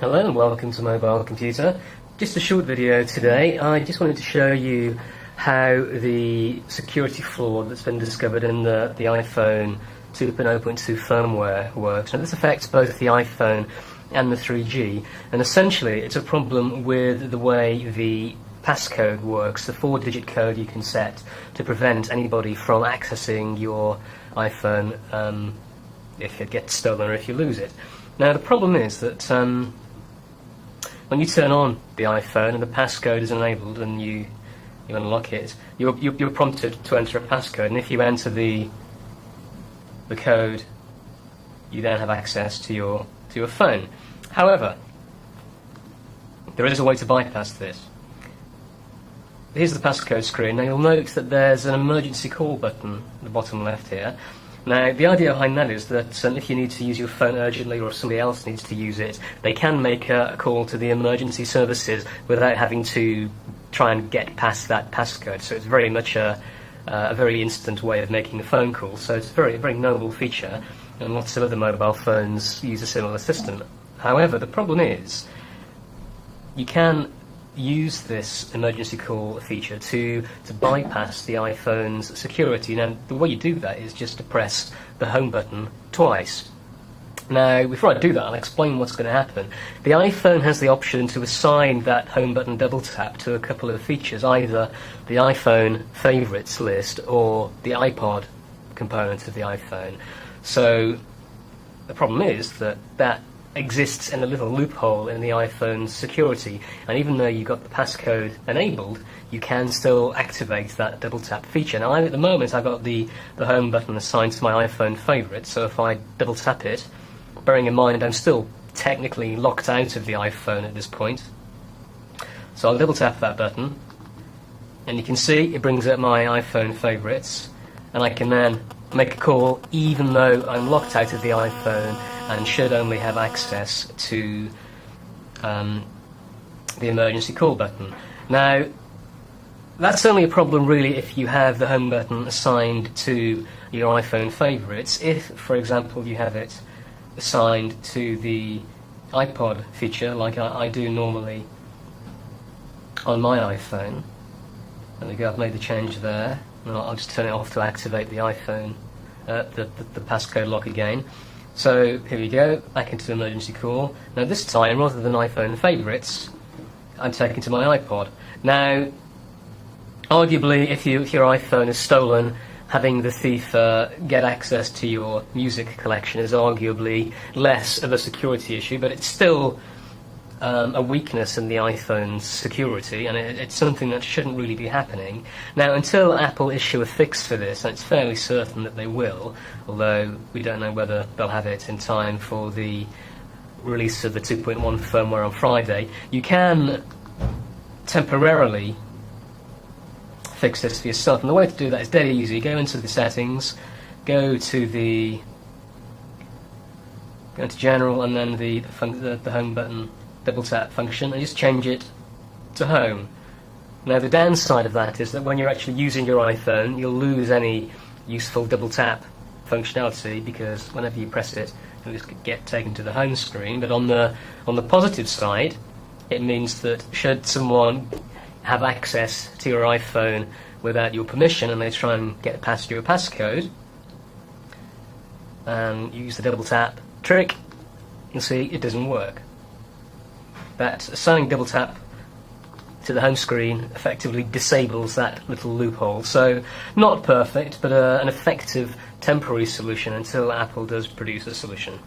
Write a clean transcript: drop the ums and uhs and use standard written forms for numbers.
Hello and welcome to Mobile Computer. Just a short video today. I just wanted to show you how the security flaw that's been discovered in the iPhone 2.0.2 firmware works. Now this affects both the iPhone and the 3G, and essentially it's a problem with the way the passcode works, the 4-digit code you can set to prevent anybody from accessing your iPhone if it gets stolen or if you lose it. Now the problem is that when you turn on the iPhone and the passcode is enabled and you unlock it, you're prompted to enter a passcode, and if you enter the code, you then have access to your phone. However, there is a way to bypass this. Here's the passcode screen. Now you'll note that there's an emergency call button at the bottom left here. Now the idea behind that is that if you need to use your phone urgently, or if somebody else needs to use it, they can make a call to the emergency services without having to try and get past that passcode. So it's very much a very instant way of making a phone call. So it's a very noble feature, and lots of other mobile phones use a similar system. However, the problem is you can use this emergency call feature to bypass the iPhone's security. Now the way you do that is just to press the home button twice. Now before I do that, I'll explain what's going to happen. The iPhone has the option to assign that home button double tap to a couple of features, either the iPhone favorites list or the iPod component of the iPhone. So the problem is that exists in a little loophole in the iPhone's security, and even though you've got the passcode enabled, you can still activate that double tap feature. Now at the moment I've got the home button assigned to my iPhone favourite, so if I double tap it, bearing in mind I'm still technically locked out of the iPhone at this point, so I'll double tap that button, and you can see it brings up my iPhone favourites, and I can then make a call even though I'm locked out of the iPhone and should only have access to the emergency call button. Now that's only a problem really if you have the home button assigned to your iPhone favourites. If, for example, you have it assigned to the iPod feature like I do normally on my iPhone, there we go, I've made the change there, and I'll just turn it off to activate the iPhone, the passcode lock again. So here we go, back into the emergency call. Now this time, rather than iPhone favourites, I'm taken to my iPod. Now, arguably, if your iPhone is stolen, having the thief get access to your music collection is arguably less of a security issue, but it's still a weakness in the iPhone's security, and it's something that shouldn't really be happening. Now, until Apple issue a fix for this, and it's fairly certain that they will, although we don't know whether they'll have it in time for the release of the 2.1 firmware on Friday, you can temporarily fix this for yourself. And the way to do that is dead easy. Go into the settings, go to General, and then the home button double tap function, and just change it to home. Now the downside of that is that when you're actually using your iPhone, you'll lose any useful double tap functionality, because whenever you press it, you'll just get taken to the home screen. But on the positive side, it means that should someone have access to your iPhone without your permission and they try and get past your passcode and use the double tap trick, you'll see it doesn't work. That assigning double tap to the home screen effectively disables that little loophole. So not perfect, but an effective temporary solution until Apple does produce a solution.